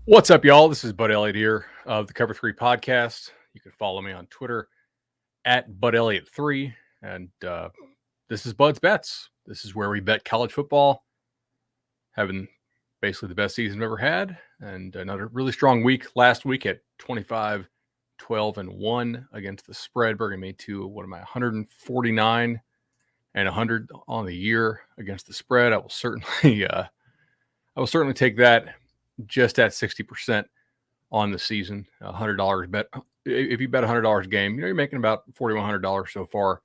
What's up, y'all? This is Bud Elliott here of the Cover 3 podcast. You can follow me on Twitter at BudElliott3. And this is Bud's Bets. This is where we bet college football, having basically the best season we've ever had. And another really strong week last week at 25, 12, and 1 against the spread, bringing me to 149 and 100 on the year against the spread. I will certainly take that just at 60% on the season. $100 bet. If you bet $100 a game, you're making about $4,100 so far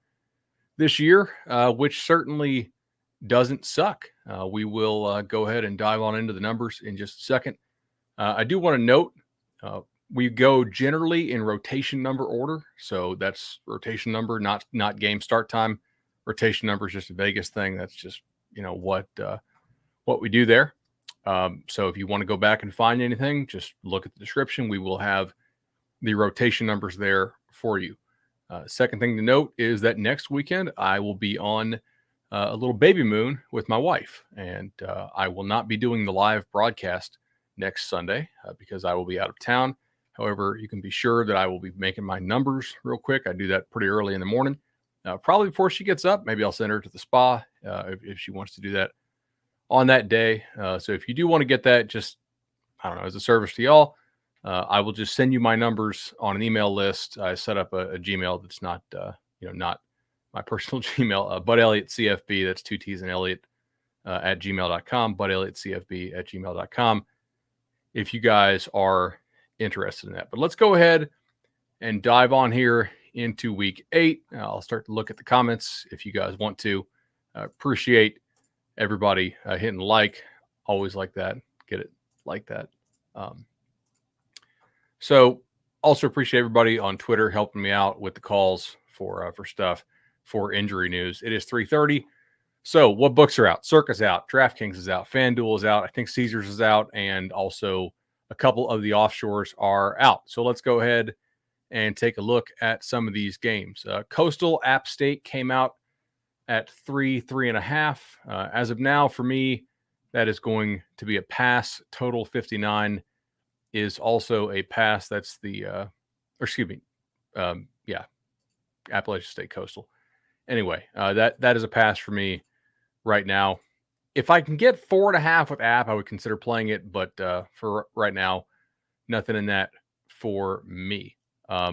this year, which certainly doesn't suck. We will go ahead and dive on into the numbers in just a second. I do want to note we go generally in rotation number order. So that's rotation number, not game start time. Rotation number is just a Vegas thing. That's just, what we do there. So if you want to go back and find anything, just look at the description. We will have the rotation numbers there for you. Second thing to note is that next weekend I will be on a little baby moon with my wife, and I will not be doing the live broadcast next Sunday because I will be out of town. However, you can be sure that I will be making my numbers real quick. I do that pretty early in the morning, probably before she gets up. Maybe I'll send her to the spa if she wants to do that on that day. So if you do want to get that, just, I don't know, as a service to y'all, I will just send you my numbers on an email list. I set up a Gmail that's not my personal Gmail, Bud Elliott CFB. That's 2 T's and Elliott at gmail.com, Bud Elliott CFB at gmail.com. If you guys are interested in that, but let's go ahead and dive on here into week 8. I'll start to look at the comments if you guys want to. Appreciate everybody hitting like, always like that. Get it like that. So also appreciate everybody on Twitter helping me out with the calls for stuff for injury news. It is 3:30. So what books are out? Circa's out, DraftKings is out, FanDuel is out, I think Caesars is out, and also a couple of the offshores are out. So let's go ahead and take a look at some of these games. Coastal App State came out at 3.5. As of now, for me, that is going to be a pass. Total 59 is also a pass. That's Appalachian State Coastal. Anyway, that is a pass for me right now. If I can get 4.5 with app, I would consider playing it, but for right now, nothing in that for me. I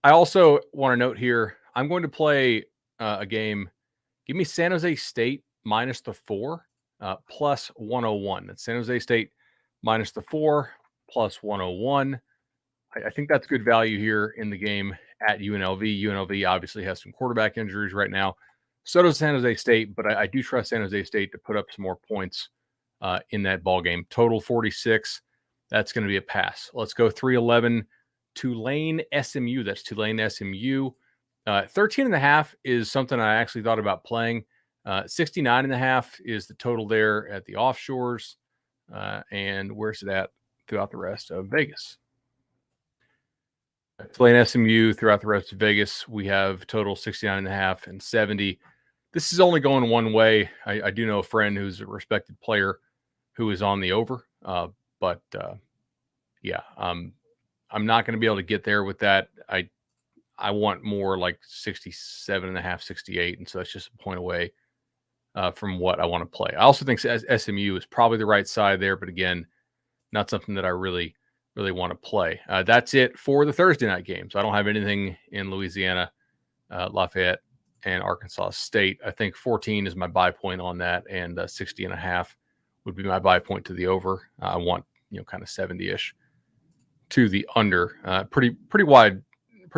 also want to note here, I'm going to play a game. Give me San Jose State minus the 4 plus 101. That's San Jose State minus the 4 plus 101. I think that's good value here in the game at UNLV. UNLV obviously has some quarterback injuries right now. So does San Jose State, but I do trust San Jose State to put up some more points in that ball game. Total 46. That's going to be a pass. Let's go 3-11. Tulane SMU. That's Tulane SMU. 13.5 is something I actually thought about playing. 69.5 is the total there at the offshores. And where's it at throughout the rest of Vegas? Tulane SMU throughout the rest of Vegas, we have total 69.5 and 70. This is only going one way. I do know a friend who's a respected player who is on the over. I'm not going to be able to get there with that. I want more like 67.5, 68. And so that's just a point away from what I want to play. I also think SMU is probably the right side there, but again, not something that I really want to play. That's it for the Thursday night games. I don't have anything in Louisiana, Lafayette, and Arkansas State. I think 14 is my buy point on that, and 60.5 would be my buy point to the over. I want kind of 70-ish to the under. Pretty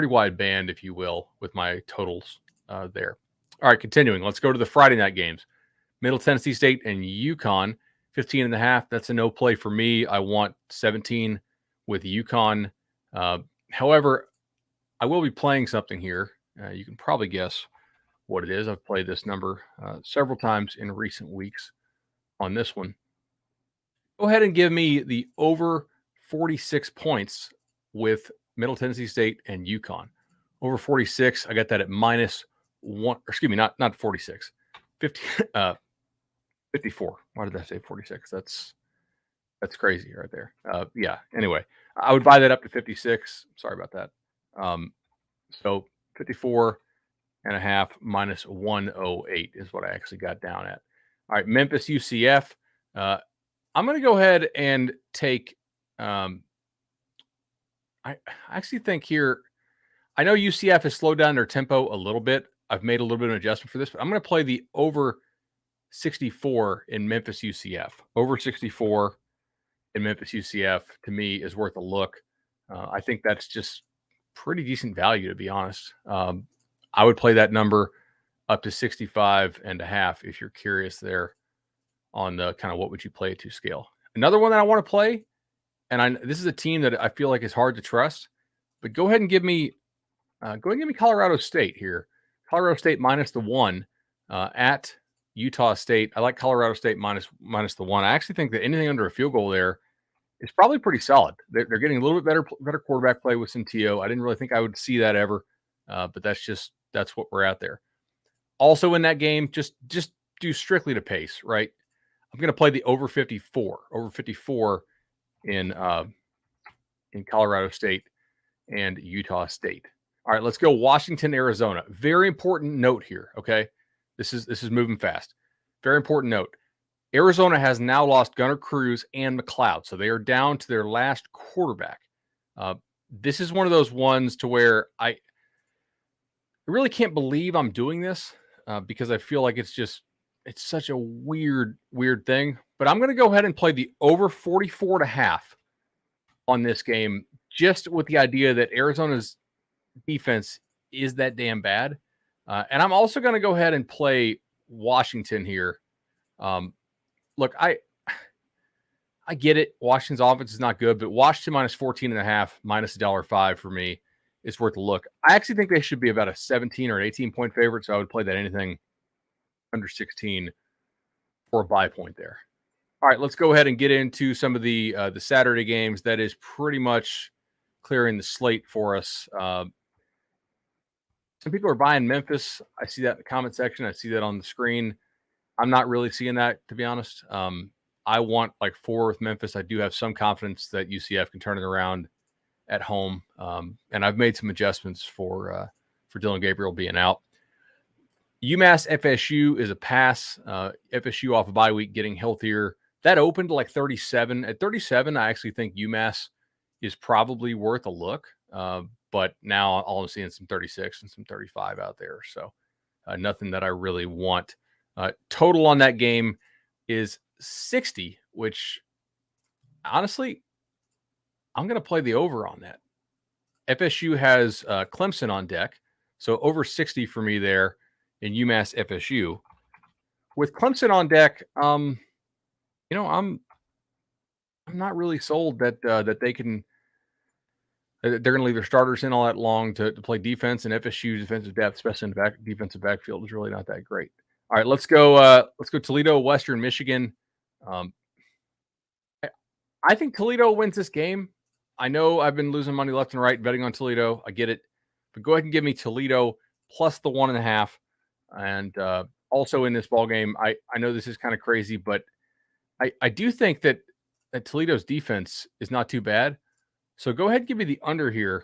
wide band, if you will, with my totals there. All right, continuing. Let's go to the Friday night games. Middle Tennessee State and UConn, 15.5. That's a no play for me. I want 17 with UConn. However, I will be playing something here. You can probably guess what it is. I've played this number several times in recent weeks on this one. Go ahead and give me the over 46 points with Middle Tennessee State and UConn. Over 46, I got that at minus 1. Excuse me, not 46. 54. Why did I say 46? That's That's crazy right there. Yeah. Anyway, I would buy that up to 56. Sorry about that. So 54.5 minus 108 is what I actually got down at. All right, Memphis UCF. I'm going to go ahead and take. I actually think here. I know UCF has slowed down their tempo a little bit. I've made a little bit of an adjustment for this, but I'm going to play the over 64 in Memphis UCF. Over 64 in Memphis UCF to me is worth a look. I think that's just pretty decent value, to be honest. I would play that number up to 65.5 if you're curious there on the kind of what would you play it to scale. Another one that I want to play, and this is a team that I feel like is hard to trust, but go ahead and give me Colorado State here. Colorado State minus the 1 at Utah State. I like Colorado State minus the 1. I actually think that anything under a field goal there is probably pretty solid. They're getting a little bit better quarterback play with Centillo. I didn't really think I would see that ever, but that's what we're at there. Also in that game, just do strictly to pace, right? I'm going to play the over 54 in Colorado State and Utah State. All right, let's go Washington, Arizona. Very important note here, okay? This is moving fast. Very important note. Arizona has now lost Gunnar Cruz and McLeod, so they are down to their last quarterback. This is one of those ones to where I really can't believe I'm doing this because I feel like it's such a weird thing. But I'm going to go ahead and play the over 44.5 on this game, just with the idea that Arizona's defense is that damn bad. And I'm also going to go ahead and play Washington here. Look, I get it. Washington's offense is not good, but Washington minus 14.5, minus $1.05 for me is worth a look. I actually think they should be about a 17 or an 18 point favorite, so I would play that anything under 16 for a buy point there. All right, let's go ahead and get into some of the Saturday games. That is pretty much clearing the slate for us. Some people are buying Memphis. I see that in the comment section. I see that on the screen. I'm not really seeing that, to be honest. I want like 4 with Memphis. I do have some confidence that UCF can turn it around at home. And I've made some adjustments for Dylan Gabriel being out. UMass FSU is a pass. FSU off a bye week, getting healthier. That opened to like 37. At 37, I actually think UMass is probably worth a look. But now all I'm seeing some 36 and some 35 out there. So nothing that I really want. Total on that game is 60, which honestly, I'm going to play the over on that. FSU has Clemson on deck. So over 60 for me there in UMass FSU. With Clemson on deck, I'm not really sold that they can. They're going to leave their starters in all that long to play defense, and FSU defensive depth, especially in the defensive backfield, is really not that great. All right, let's go Toledo, Western Michigan. I think Toledo wins this game. I know I've been losing money left and right betting on Toledo. I get it. But go ahead and give me Toledo plus the 1.5. And also in this ball game, I know this is kind of crazy, but I do think that Toledo's defense is not too bad. So go ahead and give me the under here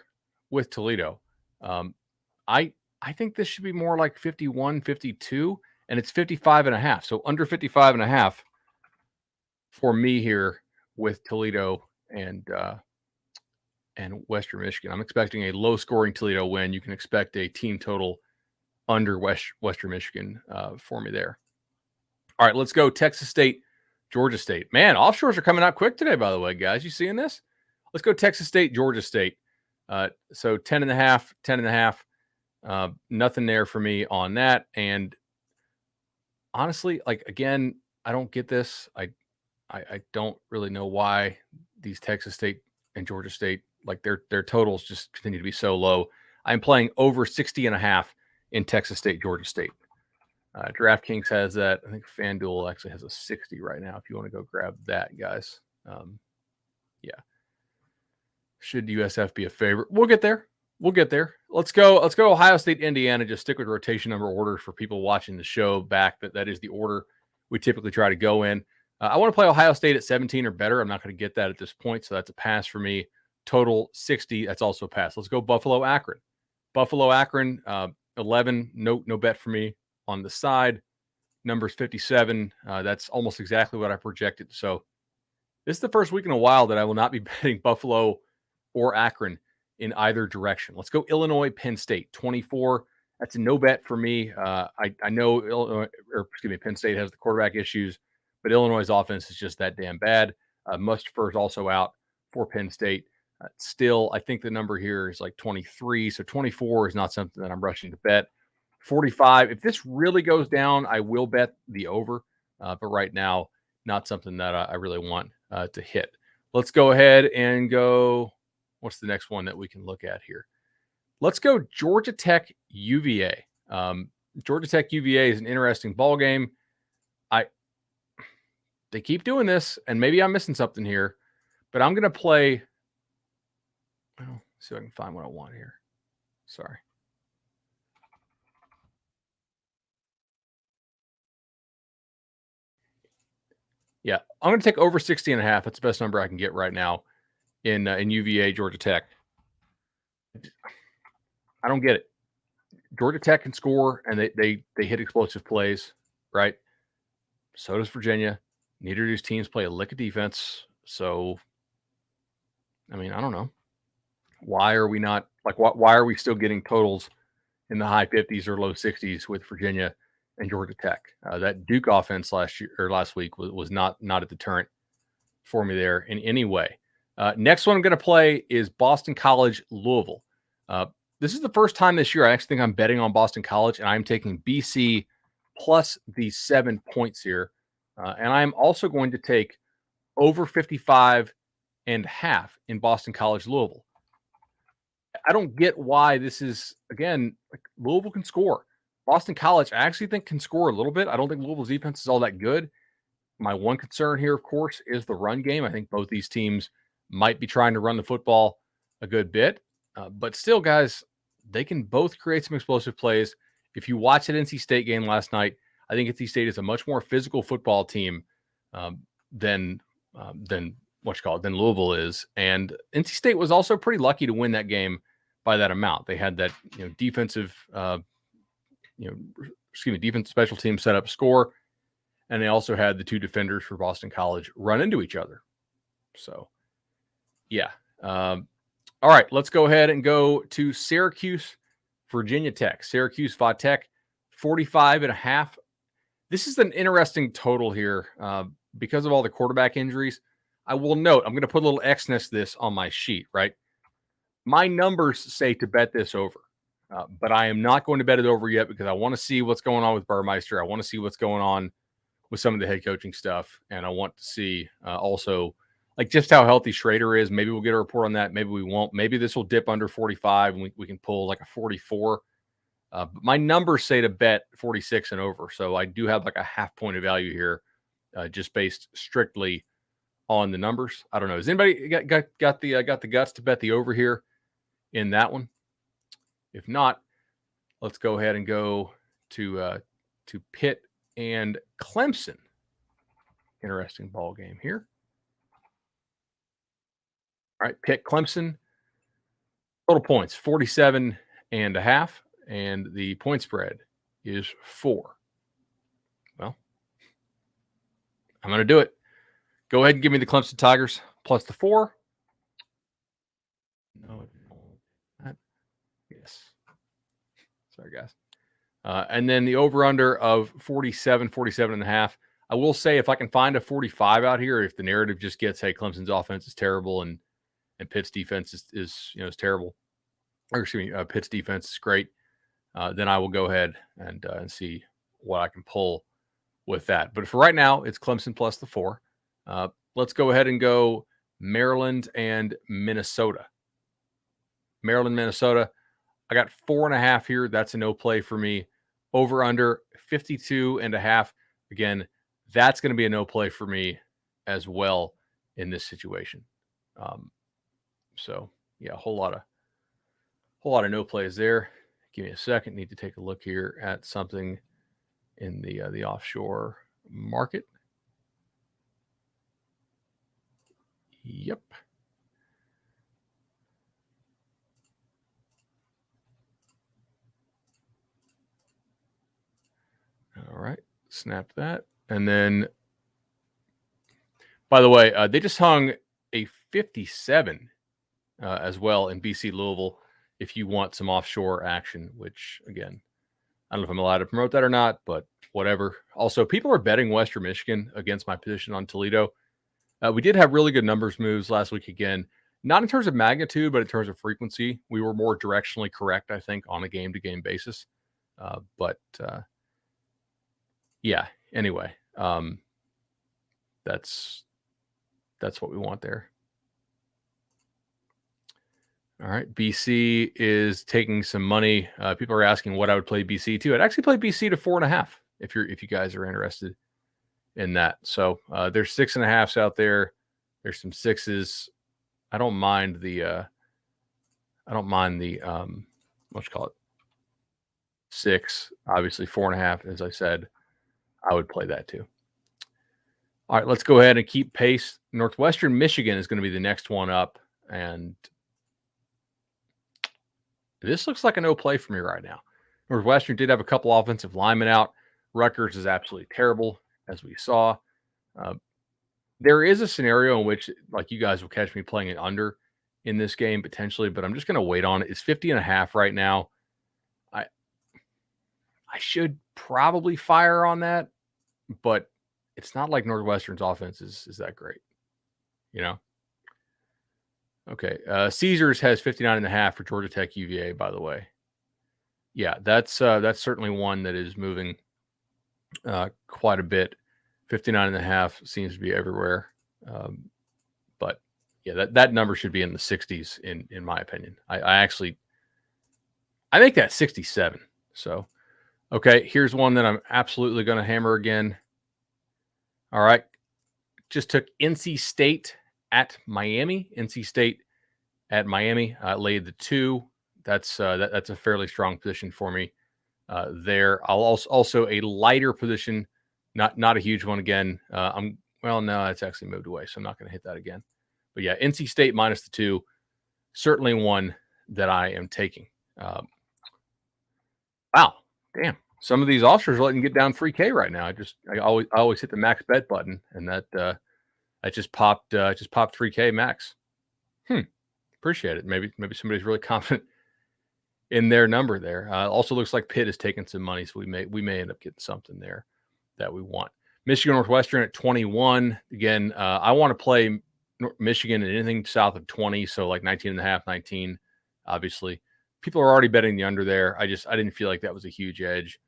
with Toledo. I think this should be more like 51, 52, and it's 55.5. So under 55.5 for me here with Toledo and Western Michigan. I'm expecting a low-scoring Toledo win. You can expect a team total under Western Michigan for me there. All right, let's go Texas State, Georgia State. Man, offshores are coming out quick today, by the way, guys. You seeing this? Let's go Texas State, Georgia State. So 10.5. Nothing there for me on that. And honestly, like, again, I don't get this. I don't really know why these Texas State and Georgia State, like their totals just continue to be so low. I'm playing over 60.5 in Texas State, Georgia State. DraftKings has that. I think FanDuel actually has a 60 right now. If you want to go grab that, guys. Yeah. Should USF be a favorite? We'll get there. Let's go Ohio State, Indiana. Just stick with rotation number orders for people watching the show back. That is the order we typically try to go in. I want to play Ohio State at 17 or better. I'm not going to get that at this point, so that's a pass for me. Total 60. That's also a pass. Let's go Buffalo Akron. Buffalo Akron 11. No bet for me on the side. Numbers 57. That's almost exactly what I projected. So this is the first week in a while that I will not be betting Buffalo or Akron in either direction. Let's go Illinois, Penn State, 24. That's a no bet for me. I know Illinois, or excuse me, Penn State has the quarterback issues, but Illinois' offense is just that damn bad. Mustipher is also out for Penn State. Still, I think the number here is like 23. So 24 is not something that I'm rushing to bet. 45. If this really goes down, I will bet the over. But right now, not something that I really want to hit. Let's go ahead and go. What's the next one that we can look at here? Let's go Georgia Tech UVA. Georgia Tech UVA is an interesting ball game. They keep doing this, and maybe I'm missing something here, but I'm going to play. Well, see if I can find what I want here. Sorry. Yeah, I'm going to take over 60.5. That's the best number I can get right now in UVA, Georgia Tech. I don't get it. Georgia Tech can score, and they hit explosive plays, right? So does Virginia. Neither of these teams play a lick of defense. So, I mean, I don't know. Why are we not like? Why are we still getting totals in the high 50s or low 60s with Virginia and Georgia Tech? That Duke offense last week was not a deterrent for me there in any way. Next one I'm going to play is Boston College, Louisville. This is the first time this year I actually think I'm betting on Boston College, and I'm taking BC plus the 7 points here. And I'm also going to take over 55.5 in Boston College, Louisville. I don't get why this is, again, like Louisville can score. Boston College, I actually think can score a little bit. I don't think Louisville's defense is all that good. My one concern here, of course, is the run game. I think both these teams might be trying to run the football a good bit. But still, guys, they can both create some explosive plays. If you watch that NC State game last night, I think NC State is a much more physical football team than Louisville is. And NC State was also pretty lucky to win that game by that amount. They had that defensive special team set up score, and they also had the two defenders for Boston College run into each other. So, yeah. All right, let's go ahead and go to Syracuse, Virginia Tech. Syracuse fought Tech 45.5. This is an interesting total here because of all the quarterback injuries. I will note, I'm going to put a little X next to this on my sheet, right? My numbers say to bet this over, but I am not going to bet it over yet because I want to see what's going on with Burmeister. I want to see what's going on with some of the head coaching stuff, and I want to see also like just how healthy Schrader is. Maybe we'll get a report on that. Maybe we won't. Maybe this will dip under 45 and we can pull like a 44. But my numbers say to bet 46 and over. So I do have like a half point of value here just based strictly on the numbers. I don't know. Has anybody got the guts to bet the over here in that one? If not, let's go ahead and go to Pitt and Clemson. Interesting ball game here. All right, Pitt, Clemson. Total points 47.5, and the point spread is 4. Well, I'm going to do it. Go ahead and give me the Clemson Tigers plus the 4. No, yes. Sorry, guys. And then the over-under of 47.5. I will say if I can find a 45 out here, if the narrative just gets, hey, Clemson's offense is terrible and Pitt's defense is terrible, or excuse me, Pitt's defense is great, then I will go ahead and see what I can pull with that. But for right now, it's Clemson plus the 4. Let's go ahead and go Maryland and Minnesota. Maryland, Minnesota. I got 4.5 here. That's a no play for me. Over under 52.5. Again, that's going to be a no play for me as well in this situation. So yeah, a whole lot of no plays there. Give me a second. Need to take a look here at something in the offshore market. snap that. And then, by the way, they just hung a 57 as well in BC Louisville if you want some offshore action, which, again, I don't know if I'm allowed to promote that or not, but whatever. Also, people are betting Western Michigan against my position on Toledo. We did have really good numbers moves last week again, not in terms of magnitude, but in terms of frequency. We were more directionally correct, I think, on a game-to-game basis. Yeah, anyway, that's what we want there. All right, BC is taking some money. People are asking what I would play BC to. I'd actually play BC to 4.5 if you guys are interested in that. So there's 6.5s out there. There's some 6s. I don't mind the what you call it, 6. Obviously 4.5, as I said, I would play that too. All right, let's go ahead and keep pace. Northwestern Michigan is going to be the next one up, and this looks like a no play for me right now. Northwestern did have a couple offensive linemen out. Rutgers is absolutely terrible, as we saw. There is a scenario in which, like, you guys will catch me playing it under in this game potentially, but I'm just going to wait on it. It's 50.5 right now. I should probably fire on that, but it's not like Northwestern's offense is that great, you know? Okay. Caesars has 59.5 for Georgia Tech UVA, by the way. Yeah, that's certainly one that is moving quite a bit. 59.5 seems to be everywhere. But yeah, that number should be in the 60s in my opinion. I make that 67. So, okay, here's one that I'm absolutely going to hammer again. All right. Just took NC State at Miami. NC State at Miami. Laid the 2. That's a fairly strong position for me there. I'll also a lighter position, not a huge one again. No, it's actually moved away, so I'm not going to hit that again. But yeah, NC State minus the 2, certainly one that I am taking. Wow, damn! Some of these officers are letting you get down 3K right now. I always hit the max bet button, and that just popped 3K max. Appreciate it. Maybe somebody's really confident in their number there. Also looks like Pitt is taking some money, so we may end up getting something there that we want. Michigan Northwestern at 21. Again, I want to play Michigan at anything south of 20, so like 19.5, 19. Obviously, people are already betting the under there. I didn't feel like that was a huge edge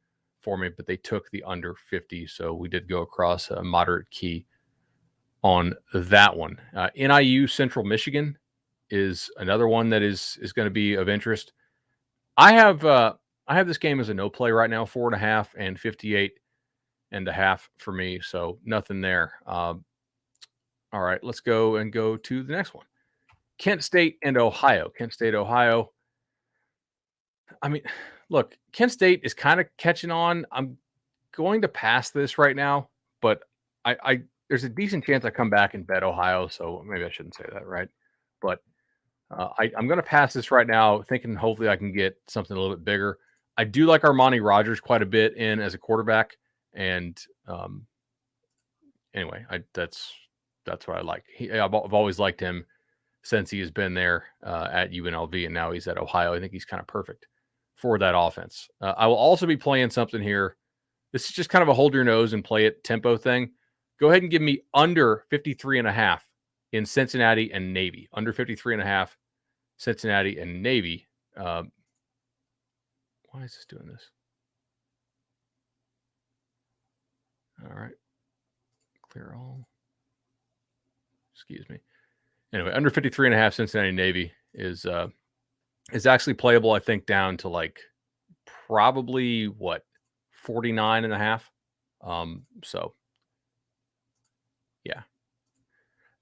for me, but they took the under 50, so we did go across a moderate key on that one. NIU Central Michigan is another one that is going to be of interest. I have this game as a no play right now, 4.5 and 58.5 for me. So nothing there. All right, let's go to the next one. Kent State and Ohio. Kent State, Ohio. I mean, look, Kent State is kind of catching on. I'm going to pass this right now, but I there's a decent chance I come back and bet Ohio. So maybe I shouldn't say that, right? But I'm going to pass this right now, thinking hopefully I can get something a little bit bigger. I do like Armani Rogers quite a bit in as a quarterback, and anyway, that's what I like. I've always liked him since he has been there at UNLV, and now he's at Ohio. I think he's kind of perfect for that offense. I will also be playing something here. This is just kind of a hold your nose and play it tempo thing. Go ahead and give me under 53.5 in Cincinnati and Navy. Under 53.5, Cincinnati and Navy. Why is this doing this? All right. Clear all. Excuse me. Anyway, under 53.5 Cincinnati Navy is actually playable, I think, down to like probably 49.5. So yeah.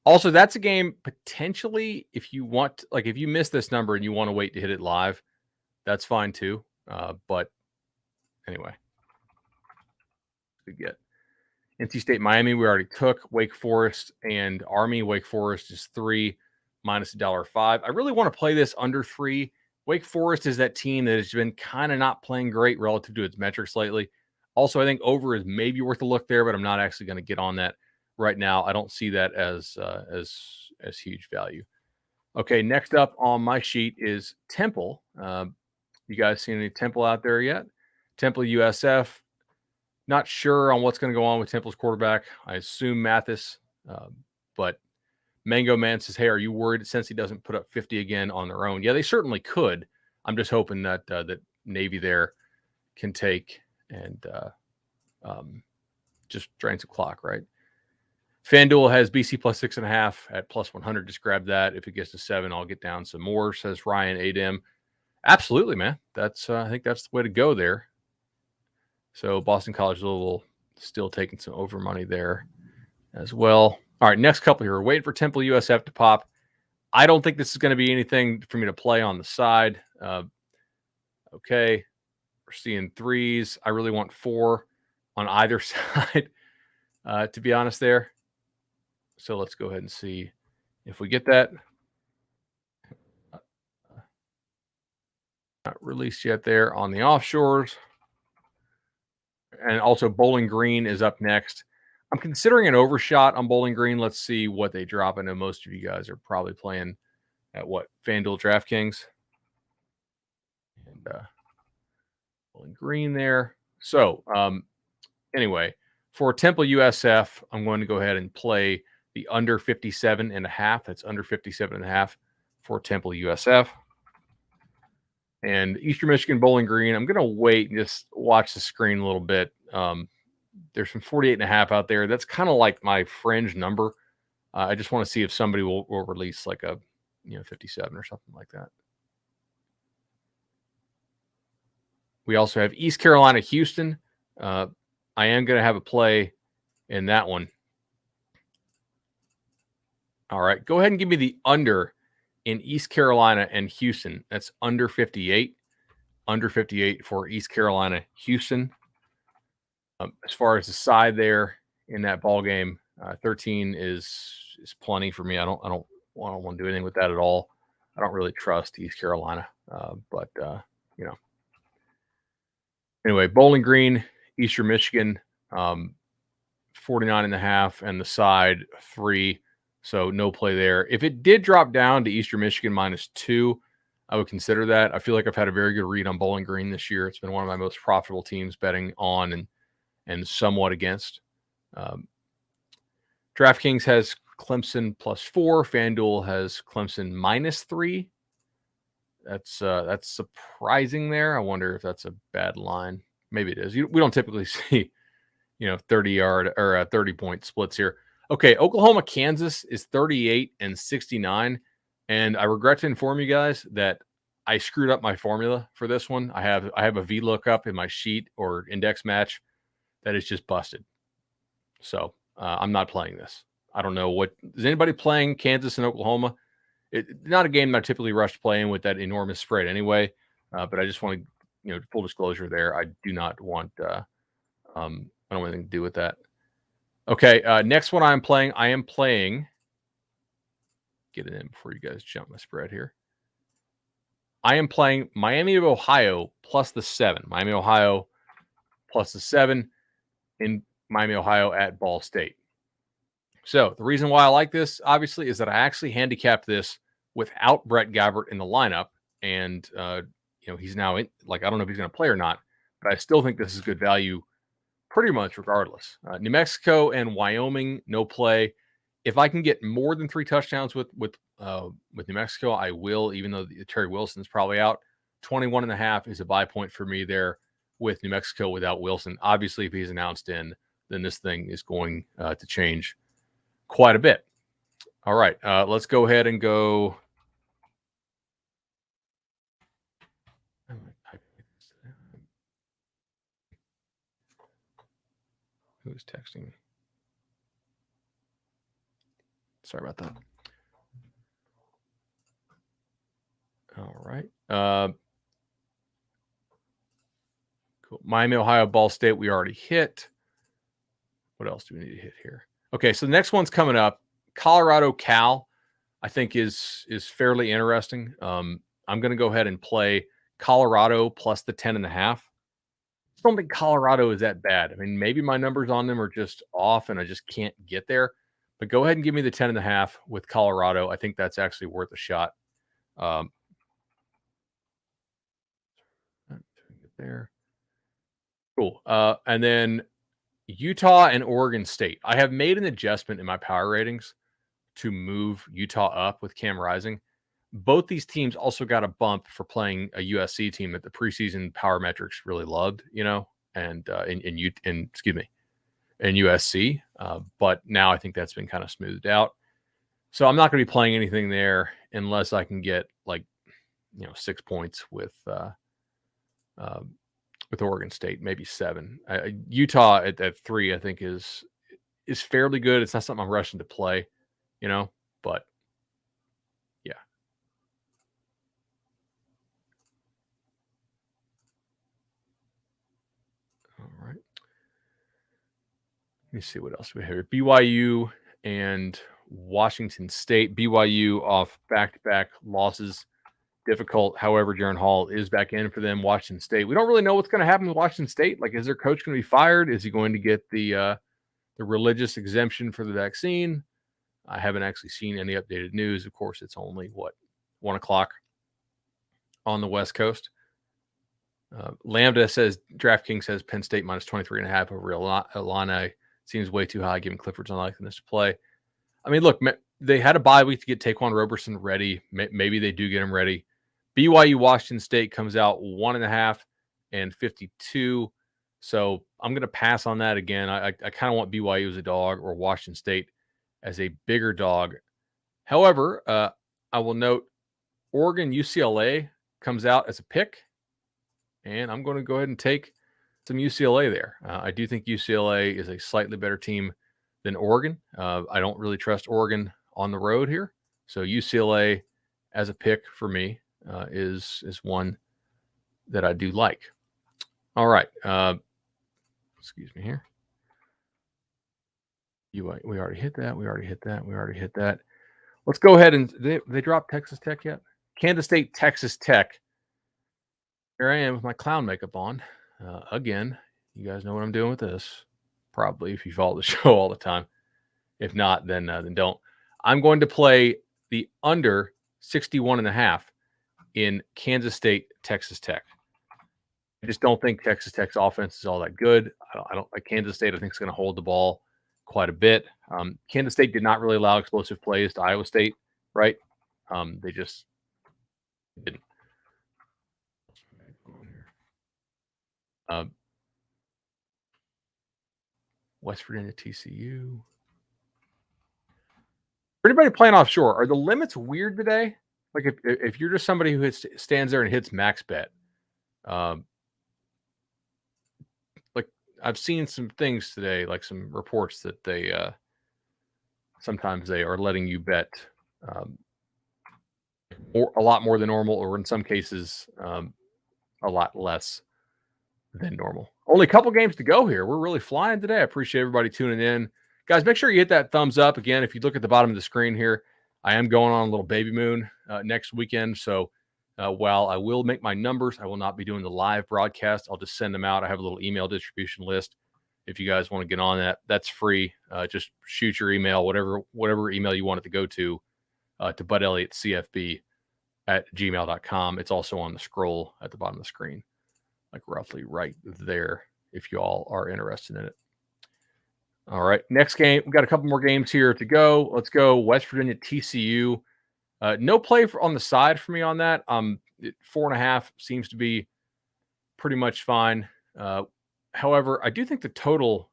Also, that's a game potentially if you want, like, if you miss this number and you want to wait to hit it live, that's fine too. But anyway, good get. NC State, Miami, we already took. Wake Forest and Army. Wake Forest is 3 minus $1.05. I really want to play this under 3. Wake Forest is that team that has been kind of not playing great relative to its metrics lately. Also, I think over is maybe worth a look there, but I'm not actually going to get on that right now. I don't see that as huge value. Okay, next up on my sheet is Temple. You guys seen any Temple out there yet? Temple USF. Not sure on what's going to go on with Temple's quarterback. I assume Mathis, but Mango Man says, "Hey, are you worried since he doesn't put up 50 again on their own?" Yeah, they certainly could. I'm just hoping that that Navy there can take and just drain some clock, right? FanDuel has BC plus 6.5 at plus 100. Just grab that. If it gets to 7, I'll get down some more, says Ryan Adem. Absolutely, man. That's I think that's the way to go there. So Boston College Louisville still taking some over money there as well. All right, next couple here. We're waiting for Temple USF to pop. I don't think this is going to be anything for me to play on the side. Okay, we're seeing 3s. I really want 4 on either side, to be honest there. So let's go ahead and see if we get that. Not released yet there on the offshores. And also Bowling Green is up next. I'm considering an overshot on Bowling Green. Let's see what they drop. I know most of you guys are probably playing at what? FanDuel DraftKings. And Bowling Green there. So anyway, for Temple USF, I'm going to go ahead and play the under 57.5. That's under 57.5 for Temple USF. And Eastern Michigan Bowling Green, I'm going to wait and just watch the screen a little bit. There's some 48.5 out there. That's kind of like my fringe number. I just want to see if somebody will release like a 57 or something like that. We also have East Carolina Houston. I am going to have a play in that one. All right, go ahead and give me the under in East Carolina and Houston. That's under 58. Under 58 for East Carolina Houston. As far as the side there in that ball game, 13 is plenty for me. I don't want to do anything with that at all. I don't really trust East Carolina, but Anyway, Bowling Green, Eastern Michigan, 49.5, and the side 3. So no play there. If it did drop down to Eastern Michigan -2, I would consider that. I feel like I've had a very good read on Bowling Green this year. It's been one of my most profitable teams betting on and somewhat against. DraftKings has Clemson +4. FanDuel has Clemson -3. That's surprising there. I wonder if that's a bad line. Maybe it is. We don't typically see 30-yard or 30-point splits here. Okay, Oklahoma, Kansas is 38 and 69. And I regret to inform you guys that I screwed up my formula for this one. I have a VLOOKUP in my sheet or index match that is just busted. So I'm not playing this. I don't know is anybody playing Kansas and Oklahoma? Not a game that I typically rush playing with that enormous spread anyway. But I just want to, full disclosure there. I do not want, I don't want anything to do with that. Okay. Next one I am playing, get it in before you guys jump my spread here. I am playing Miami of Ohio plus the 7. Miami, Ohio plus the 7 in Miami, Ohio at Ball State. So the reason why I like this, obviously, is that I actually handicapped this without Brett Gabbert in the lineup. And, he's now in, I don't know if he's going to play or not, but I still think this is good value pretty much regardless. New Mexico and Wyoming, no play. If I can get more than 3 touchdowns with New Mexico, I will, even though Terry Wilson's probably out. 21.5 is a buy point for me there with New Mexico without Wilson. Obviously, if he's announced in, then this thing is going to change quite a bit. All right, let's go ahead and go. Who's texting me? Sorry about that. All right. Cool. Miami, Ohio, Ball State, we already hit. What else do we need to hit here? Okay, so the next one's coming up. Colorado, Cal, I think is fairly interesting. I'm going to go ahead and play Colorado plus the 10.5. don't think Colorado is that bad. I mean, maybe my numbers on them are just off and I just can't get there. But go ahead and give me the 10.5 with Colorado. I think that's actually worth a shot. Um, there. Cool. And then Utah and Oregon State. I have made an adjustment in my power ratings to move Utah up with Cam Rising. Both these teams also got a bump for playing a USC team that the preseason power metrics really loved, and in USC. But now I think that's been kind of smoothed out. So I'm not going to be playing anything there unless I can get 6 points with Oregon State, maybe 7. Utah at 3, I think is fairly good. It's not something I'm rushing to play, but yeah. All right. Let me see what else we have here. BYU and Washington State. BYU off back-to-back losses. Difficult. However, Jaron Hall is back in for them. Washington State. We don't really know what's going to happen with Washington State. Like, is their coach going to be fired? Is he going to get the religious exemption for the vaccine? I haven't actually seen any updated news. Of course, it's only 1 o'clock on the West Coast. Lambda says DraftKings says Penn State minus 23.5 over Illini. Seems way too high given Clifford's unlikeliness to play. I mean, look, they had a bye week to get Taquan Roberson ready. Maybe they do get him ready. BYU Washington State comes out 1.5 and 52. So I'm going to pass on that again. I kind of want BYU as a dog or Washington State as a bigger dog. However, I will note Oregon UCLA comes out as a pick, and I'm going to go ahead and take some UCLA there. I do think UCLA is a slightly better team than Oregon. I don't really trust Oregon on the road here. So UCLA as a pick for me is one that I do like. All right. Excuse me here. We already hit that. Let's go ahead and they dropped Texas Tech yet? Kansas State, Texas Tech. Here I am with my clown makeup on. Again, you guys know what I'm doing with this. Probably if you follow the show all the time. If not, then don't. I'm going to play the under 61.5 in Kansas State, Texas Tech. I just don't think Texas Tech's offense is all that good. I don't like Kansas State. I think it's going to hold the ball quite a bit. Kansas State did not really allow explosive plays to Iowa State, right? They just didn't. West Virginia, TCU. For anybody playing offshore, are the limits weird today? Like if you're just somebody who stands there and hits max bet, like I've seen some things today, like some reports that they sometimes they are letting you bet or a lot more than normal, or in some cases a lot less than normal. Only a couple games to go here. We're really flying today. I appreciate everybody tuning in. Guys, make sure you hit that thumbs up. Again, if you look at the bottom of the screen here, I am going on a little baby moon next weekend. So while I will make my numbers, I will not be doing the live broadcast. I'll just send them out. I have a little email distribution list. If you guys want to get on that, that's free. Just shoot your email, whatever email you want it to go to budelliottcfb@gmail.com. It's also on the scroll at the bottom of the screen, like roughly right there, if you all are interested in it. All right, next game. We've got a couple more games here to go. Let's go West Virginia, TCU. No play on the side for me on that. 4.5 seems to be pretty much fine. However, I do think the total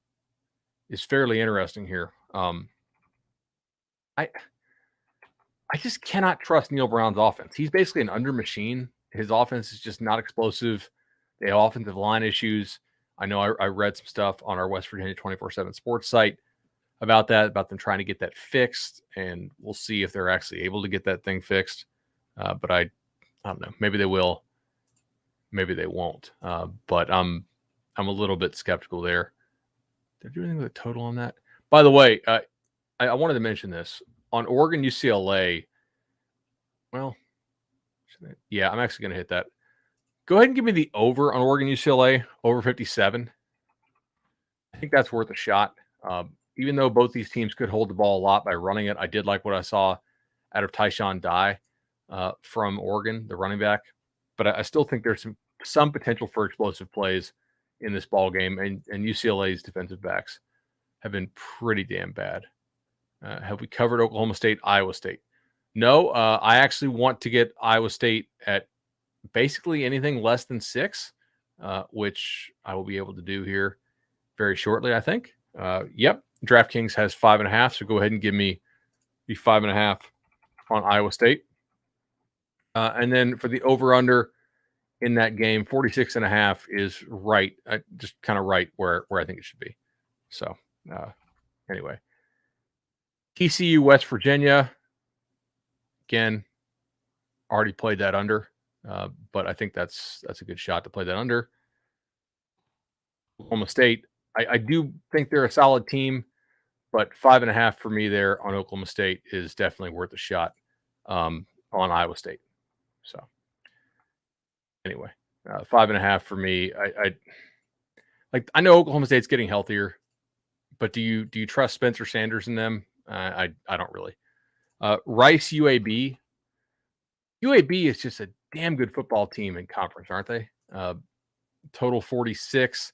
is fairly interesting here. I just cannot trust Neil Brown's offense. He's basically an under machine. His offense is just not explosive. They have offensive line issues. I know I read some stuff on our West Virginia 24/7 sports site about them trying to get that fixed, and we'll see if they're actually able to get that thing fixed. But I don't know. Maybe they will. Maybe they won't. But I'm a little bit skeptical there. Did I do anything with a total on that? By the way, I wanted to mention this on Oregon UCLA. Well, yeah, I'm actually going to hit that. Go ahead and give me the over on Oregon UCLA, over 57. I think that's worth a shot. Even though both these teams could hold the ball a lot by running it, I did like what I saw out of Tyshawn Dye from Oregon, the running back. But I still think there's some potential for explosive plays in this ball game, and UCLA's defensive backs have been pretty damn bad. Have we covered Oklahoma State, Iowa State? No, I actually want to get Iowa State at basically anything less than 6, which I will be able to do here very shortly, I think. Yep, DraftKings has 5.5, so go ahead and give me the 5.5 on Iowa State. And then for the over-under in that game, 46.5 is right, just kind of right where I think it should be. So anyway, TCU, West Virginia, again, already played that under, but I think that's a good shot to play that under. Oklahoma State, I do think they're a solid team, but 5.5 for me there on Oklahoma State is definitely worth a shot on Iowa State. So anyway, 5.5 for me. I know Oklahoma State's getting healthier, but do you trust Spencer Sanders in them? I don't really. Rice UAB. UAB is just a damn good football team in conference, aren't they? Total 46.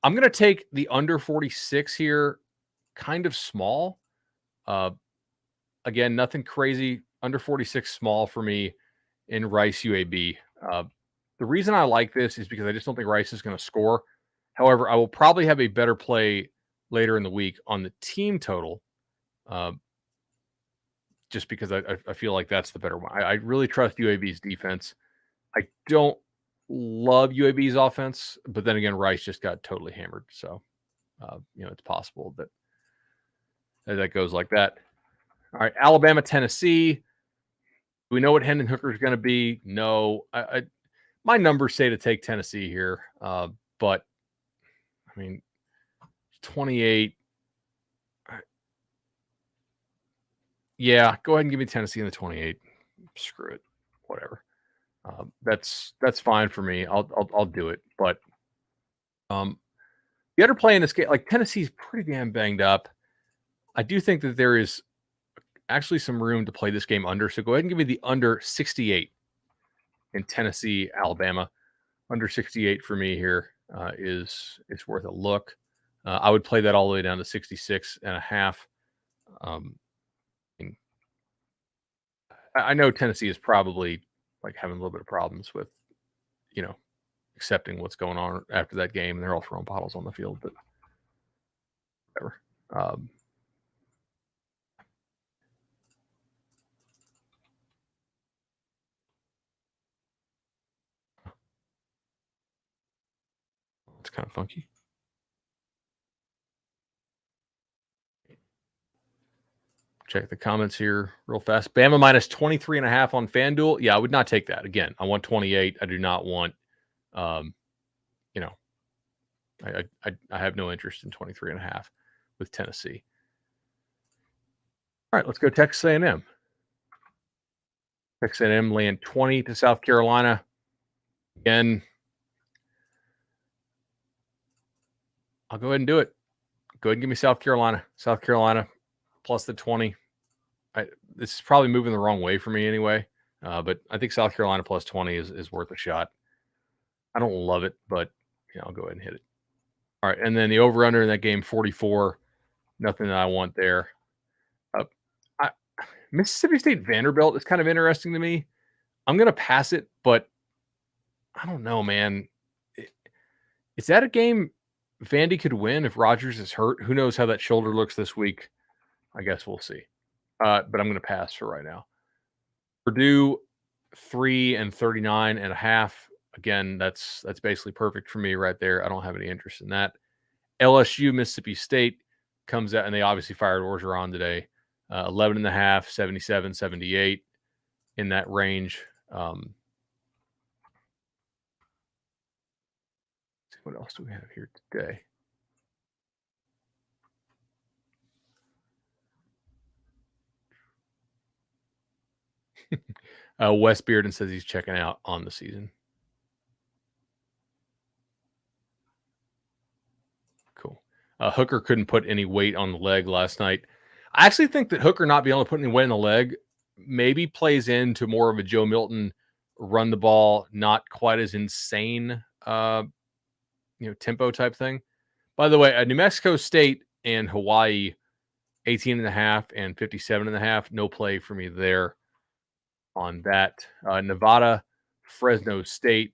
I'm going to take the under 46 here, kind of small. Again, nothing crazy. Under 46 small for me in Rice UAB. The reason I like this is because I just don't think Rice is going to score. However, I will probably have a better play later in the week on the team total, just because I feel like that's the better one. I really trust UAB's defense. I don't love UAB's offense, but then again, Rice just got totally hammered. So, it's possible that goes like that. All right, Alabama, Tennessee. Do we know what Hendon Hooker is going to be? No. My numbers say to take Tennessee here, but I mean, 28. Yeah, go ahead and give me Tennessee in the 28. Screw it, whatever. That's fine for me. I'll do it. But the other play in this game, like Tennessee's pretty damn banged up. I do think that there is actually some room to play this game under. So go ahead and give me the under 68 in Tennessee, Alabama. Under 68 for me here is worth a look. I would play that all the way down to 66.5. I know Tennessee is probably like having a little bit of problems with, accepting what's going on after that game. And they're all throwing bottles on the field, but whatever. It's kind of funky. Check the comments here real fast. Bama minus 23.5 on FanDuel. Yeah, I would not take that. Again, I want 28. I do not want, I have no interest in 23.5 with Tennessee. All right, let's go Texas A&M. Texas A&M laying 20 to South Carolina. Again, I'll go ahead and do it. Go ahead and give me South Carolina. South Carolina plus the 20. This is probably moving the wrong way for me anyway, but I think South Carolina plus 20 is worth a shot. I don't love it, but I'll go ahead and hit it. All right, and then the over-under in that game, 44. Nothing that I want there. Mississippi State Vanderbilt is kind of interesting to me. I'm going to pass it, but I don't know, man. Is that a game Vandy could win if Rodgers is hurt? Who knows how that shoulder looks this week? I guess we'll see. But I'm going to pass for right now. Purdue 3 and 39.5. Again, that's basically perfect for me right there. I don't have any interest in that. LSU, Mississippi State comes out, and they obviously fired Orgeron today. 11.5, 77, 78 in that range. What else do we have here today? Wes Bearden says he's checking out on the season. Hooker couldn't put any weight on the leg last night. I actually think that Hooker not being able to put any weight on the leg maybe plays into more of a Joe Milton run the ball, not quite as insane, tempo type thing. By the way, New Mexico State and Hawaii, 18.5 and 57.5. No play for me there on that. Nevada, Fresno State.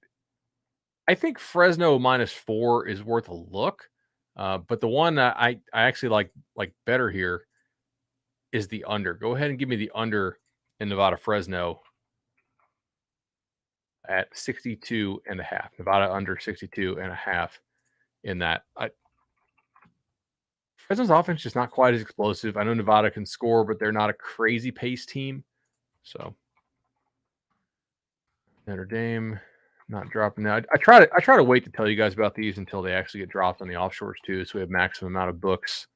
I think Fresno -4 is worth a look. But the one I actually like better here is the under. Go ahead and give me the under in Nevada Fresno at 62.5. Nevada under 62.5 in that. Fresno's offense is just not quite as explosive. I know Nevada can score, but they're not a crazy pace team. So Notre Dame not dropping now. I try to wait to tell you guys about these until they actually get dropped on the offshores too, so we have maximum amount of books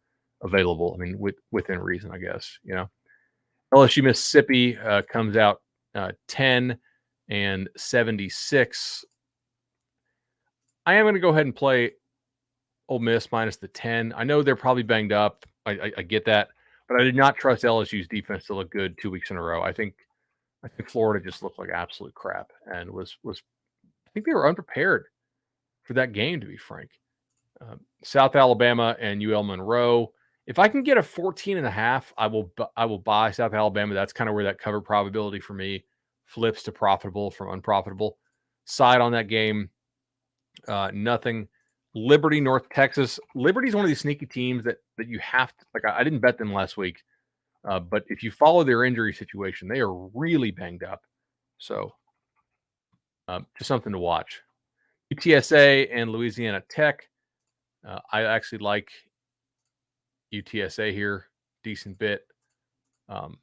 available. I mean, within reason, I guess. LSU Mississippi comes out 10 and 76. I am going to go ahead and play Ole Miss minus the 10. I know they're probably banged up. I get that, but I did not trust LSU's defense to look good 2 weeks in a row. I think Florida just looked like absolute crap and was I think they were unprepared for that game, to be frank. South Alabama and UL Monroe. If I can get a 14.5, I will buy South Alabama. That's kind of where that cover probability for me flips to profitable from unprofitable. Side on that game, nothing. Liberty, North Texas. Liberty is one of these sneaky teams that you have to, like, I didn't bet them last week, but if you follow their injury situation, they are really banged up. So just something to watch. UTSA and Louisiana Tech. I actually like UTSA here, decent bit. I'm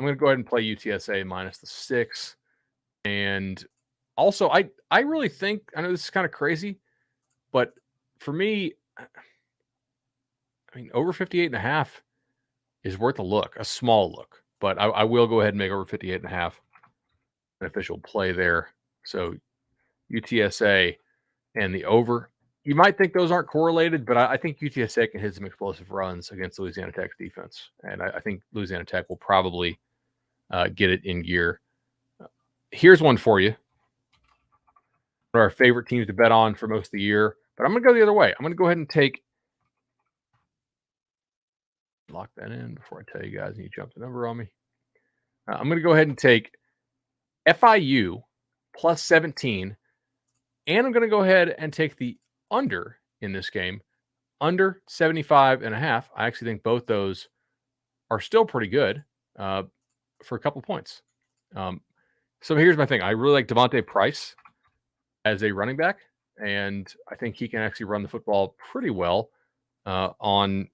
going to go ahead and play UTSA minus the 6. And also, I really think, I know this is kind of crazy, but for me, I mean, over 58.5 is worth a look, a small look. But I will go ahead and make over 58.5 an official play there. So UTSA and the over. You might think those aren't correlated, but I think UTSA can hit some explosive runs against Louisiana Tech's defense. And I think Louisiana Tech will probably get it in gear. Here's one for you. One of our favorite teams to bet on for most of the year. But I'm going to go the other way. I'm going to go ahead and lock that in before I tell you guys and you jump the number on me. I'm going to go ahead and take FIU plus 17. And I'm going to go ahead and take the under in this game, under 75.5. I actually think both those are still pretty good for a couple points. So here's my thing. I really like Devontae Price as a running back, and I think he can actually run the football pretty well on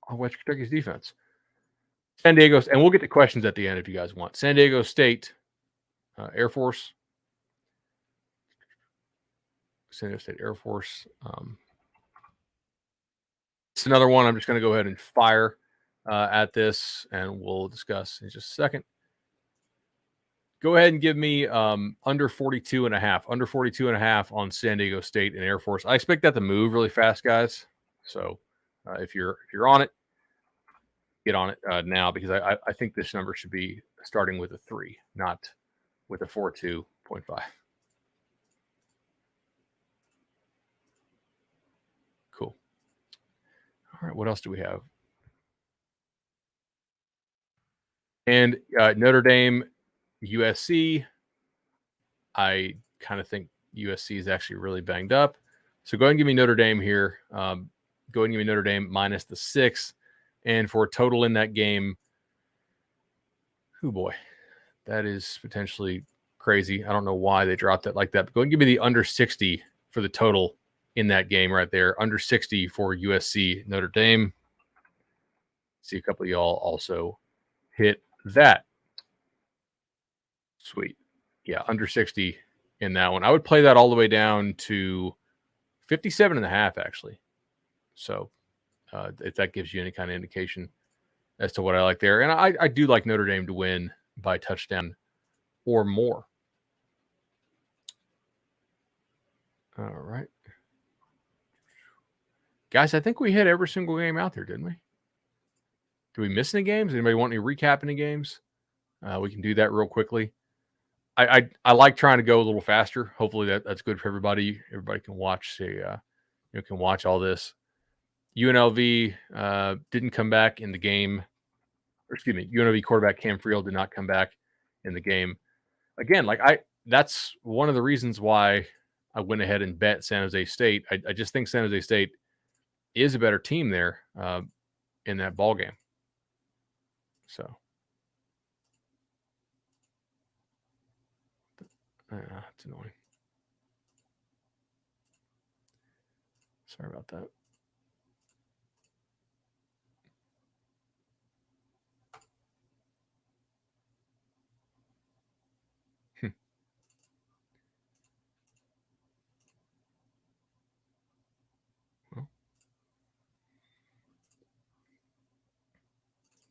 West Kentucky's defense. San Diego, and we'll get to questions at the end if you guys want. San Diego State, Air Force. San Diego State Air Force. It's another one. I'm just going to go ahead and fire at this, and we'll discuss in just a second. Go ahead and give me under 42.5. Under 42.5 on San Diego State and Air Force. I expect that to move really fast, guys. So if you're on it, get on it now, because I think this number should be starting with a 3, not with a 42.5. Cool. All right, what else do we have? And Notre Dame, USC. I kind of think USC is actually really banged up. So go ahead and give me Notre Dame here. Go ahead and give me Notre Dame minus the 6. And for a total in that game, oh boy, that is potentially crazy. I don't know why they dropped that like that. But go ahead and give me the under 60 for the total in that game right there. Under 60 for USC Notre Dame. See a couple of y'all also hit that. Sweet. Yeah, under 60 in that one. I would play that all the way down to 57.5, actually. So if that gives you any kind of indication as to what I like there. And I do like Notre Dame to win by a touchdown or more. All right. Guys, I think we hit every single game out there, didn't we? Do we miss any games? Anybody want any recap any games? We can do that real quickly. I like trying to go a little faster. Hopefully that's good for everybody. Everybody can watch can watch all this. UNLV didn't come back in the game. Or excuse me, UNLV quarterback Cam Friel did not come back in the game. Again, that's one of the reasons why I went ahead and bet San Jose State. I just think San Jose State is a better team there in that ball game. So it's annoying. Sorry about that.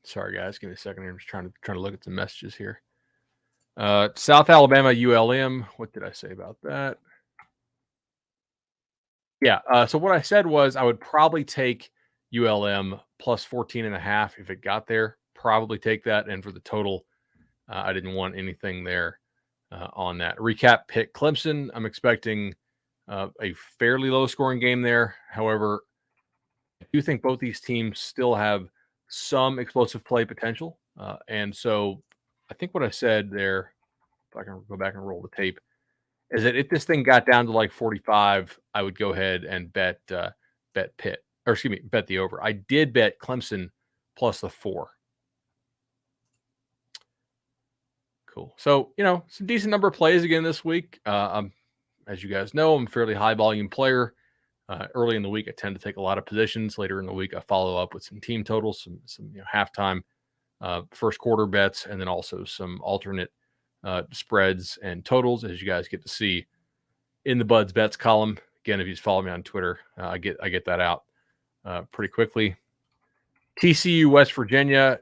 Sorry, guys. Give me a second here. I'm just trying to look at some messages here. South Alabama ULM. What did I say about that? Yeah. So what I said was I would probably take ULM plus 14.5 if it got there. Probably take that. And for the total, I didn't want anything there on that. Recap: Pitt Clemson. I'm expecting a fairly low scoring game there. However, I do think both these teams still have some explosive play potential. And so I think what I said there, if I can go back and roll the tape, is that if this thing got down to like 45, I would go ahead and bet Pitt, or excuse me, bet the over. I did bet Clemson plus the 4. Cool. So, some decent number of plays again this week. As you guys know, I'm a fairly high volume player. Early in the week, I tend to take a lot of positions. Later in the week, I follow up with some team totals, some halftime, first quarter bets, and then also some alternate spreads and totals, as you guys get to see in the Buds Bets column. Again, if you just follow me on Twitter, I get that out pretty quickly. TCU West Virginia,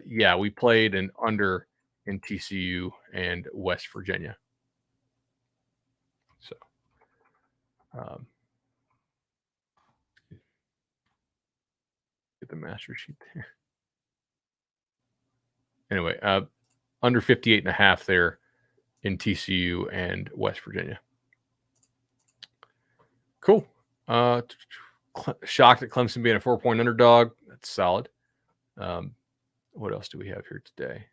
yeah, we played an under in TCU and West Virginia. So, get the master sheet there. Anyway, under 58.5 there in TCU and West Virginia. Cool. Shocked at Clemson being a 4-point underdog. That's solid. What else do we have here today?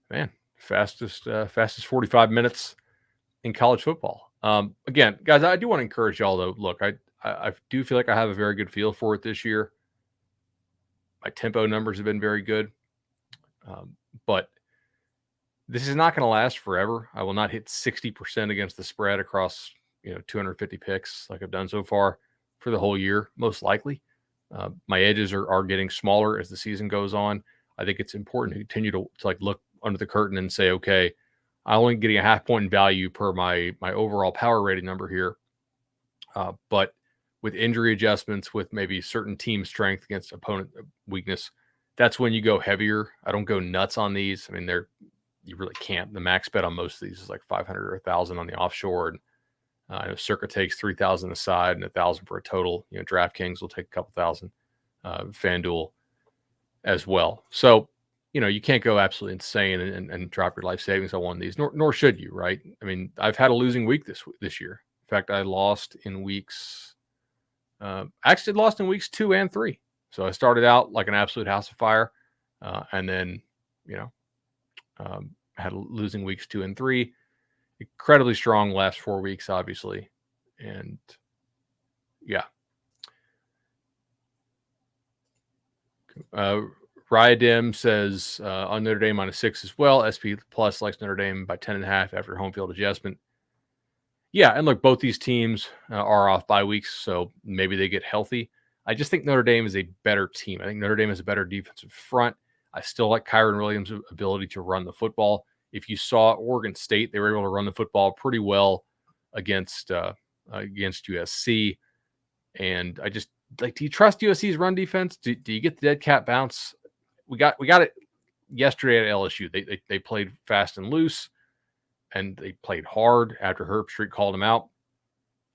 Man, fastest 45 minutes in college football. Again, guys, I do want to encourage y'all though. Look, I do feel like I have a very good feel for it this year. My tempo numbers have been very good. But this is not going to last forever. I will not hit 60% against the spread across 250 picks like I've done so far for the whole year, most likely. My edges are getting smaller as the season goes on. I think it's important to continue to look under the curtain and say, okay, I'm only getting a half point in value per my overall power rating number here. But with injury adjustments, with maybe certain team strength against opponent weakness, that's when you go heavier. I don't go nuts on these. I mean, you really can't. The max bet on most of these is like 500 or 1,000 on the offshore. And I know Circa takes 3,000 aside and 1,000 for a total. DraftKings will take a couple thousand. FanDuel as well. So, you can't go absolutely insane and drop your life savings on one of these, nor should you, right? I mean, I've had a losing week this year. In fact, I lost in weeks. Actually lost in weeks 2 and 3. So I started out like an absolute house of fire, and then, had losing weeks 2 and 3. Incredibly strong last 4 weeks, obviously, and yeah. Ryadim says on Notre Dame -6 as well. SP Plus likes Notre Dame by 10.5 after home field adjustment. Yeah, and look, both these teams are off bye weeks, so maybe they get healthy. I just think Notre Dame is a better team. I think Notre Dame is a better defensive front. I still like Kyron Williams' ability to run the football. If you saw Oregon State, they were able to run the football pretty well against USC. And I just do you trust USC's run defense? Do you get the dead cat bounce we got it yesterday at LSU. They played fast and loose, and they played hard after Herbstreit called them out.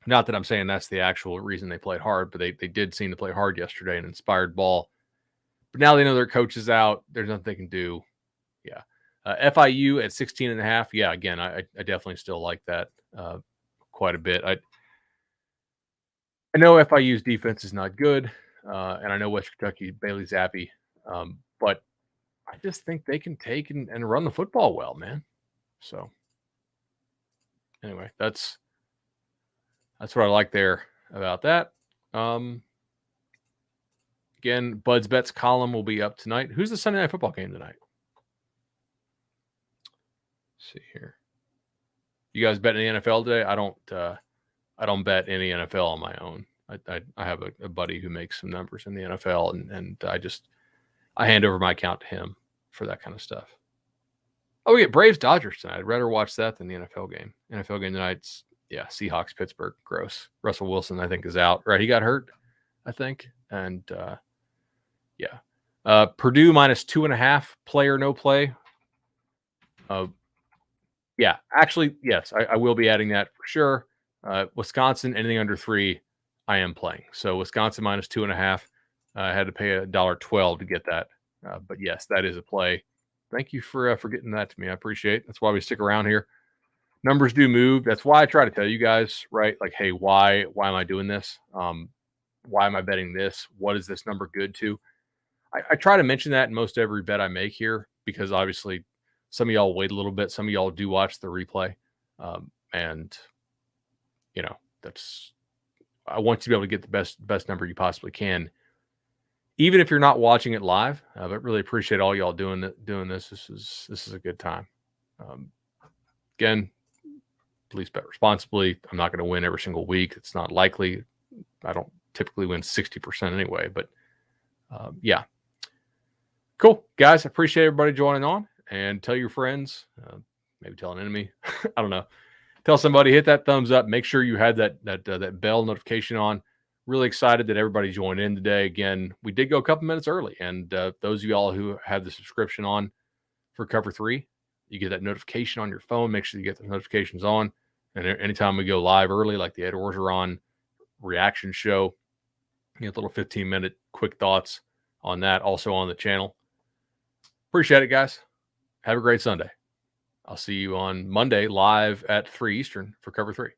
Not that I'm saying that's the actual reason they played hard, but they did seem to play hard yesterday, an inspired ball. But now they know their coach is out. There's nothing they can do. Yeah. FIU at 16.5. Yeah, again, I definitely still like that quite a bit. I know FIU's defense is not good, and I know West Kentucky, Bailey Zappi, but I just think they can take and run the football well, man. So anyway, that's what I like there about that. Again, Bud's Bets column will be up tonight. Who's the Sunday Night Football game tonight? Let's see here. You guys bet any NFL today? I don't bet any NFL on my own. I have a buddy who makes some numbers in the NFL, and I hand over my account to him for that kind of stuff. Oh, we get Braves Dodgers tonight. I'd rather watch that than the NFL game. NFL game tonight's Seahawks Pittsburgh. Gross. Russell Wilson, I think, is out. Right, he got hurt, I think, and Purdue minus 2.5. Play or no play. Actually, yes, I will be adding that for sure. Wisconsin, anything under 3, I am playing. So Wisconsin minus 2.5. I had to pay $1.12 to get that. But yes, that is a play. Thank you for getting that to me. I appreciate it. That's why we stick around here. Numbers do move. That's why I try to tell you guys, right? Like, hey, why am I doing this? Why am I betting this? What is this number good to? I try to mention that in most every bet I make here, because obviously some of y'all wait a little bit. Some of y'all do watch the replay. And I want you to be able to get the best number you possibly can, even if you're not watching it live. But really appreciate all y'all doing this. This is a good time. Again, please bet responsibly. I'm not going to win every single week. It's not likely. I don't typically win 60% anyway, but cool, guys. I appreciate everybody joining on, and tell your friends, maybe tell an enemy. I don't know. Tell somebody, hit that thumbs up. Make sure you had that bell notification on. Really excited that everybody joined in today. Again, we did go a couple minutes early, and those of y'all who have the subscription on for Cover 3, you get that notification on your phone. Make sure you get the notifications on. And anytime we go live early, like the Ed Orgeron reaction show, you get a little 15-minute quick thoughts on that, also on the channel. Appreciate it, guys. Have a great Sunday. I'll see you on Monday live at 3 Eastern for Cover 3.